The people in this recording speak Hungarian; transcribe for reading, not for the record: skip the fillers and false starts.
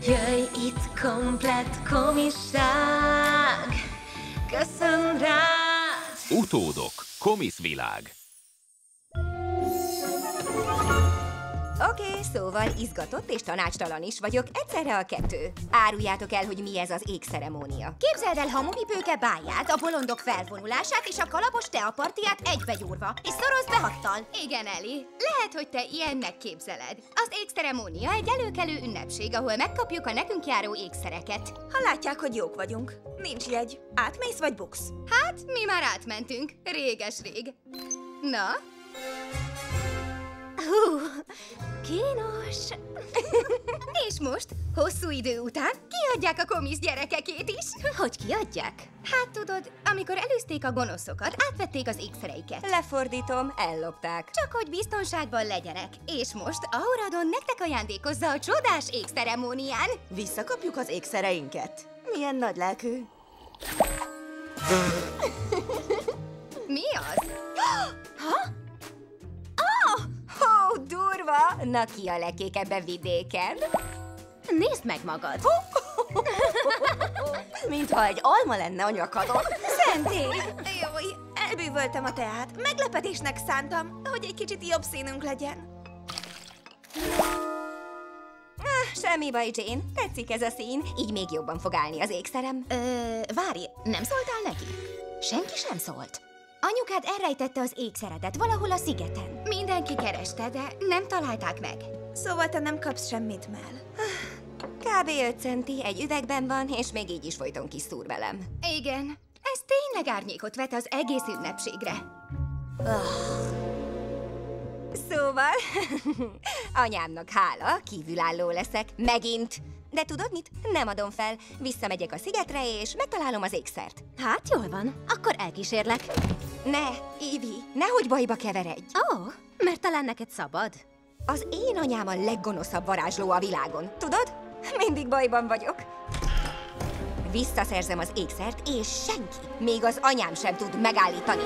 Jöjj itt, komplett komisság, köszön rád! Utódok. Komiszvilág. Oké, szóval izgatott és tanácstalan is vagyok, egyszerre a kettő. Áruljátok el, hogy mi ez az égceremónia. Képzeld el Hamupipőke báját, a bolondok felvonulását és a kalapos teapartiát egybegyúrva, és szorozd be 6-tal. Igen, Eli. Lehet, hogy te ilyennek képzeled. Az égceremónia egy előkelő ünnepség, ahol megkapjuk a nekünk járó ékszereket. Ha látják, hogy jók vagyunk. Nincs jegy. Átmész vagy buksz? Hát, mi már átmentünk. Réges-rég. Na? Hú, kínos. És most, hosszú idő után kiadják a komisz gyerekekét is. Hogy kiadják? Hát tudod, amikor előzték a gonoszokat, átvették az ékszereiket. Lefordítom, ellopták. Csak hogy biztonságban legyenek. És most Auradon nektek ajándékozza a csodás égceremónián. Visszakapjuk az ékszereinket. Milyen nagylelkű. Mi az? Ó, durva! Na ki a legkékebb vidéken? Nézd meg magad. Mintha egy alma lenne a nyakadon. Szentély! Jaj, elbűvöltem a teát. Meglepetésnek szántam, hogy egy kicsit jobb színünk legyen. Semmi baj, Jane. Tetszik ez a szín. Így még jobban fog állni az ékszerem. Várj, nem szóltál neki? Senki sem szólt. Anyukád elrejtette az ékszeredet valahol a szigeten. Mindenki kereste, de nem találták meg. Szóval te nem kapsz semmit, Mel. Kb. 5 centi, egy üvegben van, és még így is folyton kiszúr velem. Igen, ez tényleg árnyékot vet az egész ünnepségre. Szóval, anyámnak hála, kívülálló leszek, megint. De tudod mit? Nem adom fel. Visszamegyek a szigetre, és megtalálom az ékszert. Hát jól van, akkor elkísérlek. Ne, Ivy, nehogy bajba keveredj. Ó, mert talán neked szabad. Az én anyám a leggonoszabb varázsló a világon. Tudod? Mindig bajban vagyok. Visszaszerzem az ékszert, és senki, még az anyám sem tud megállítani.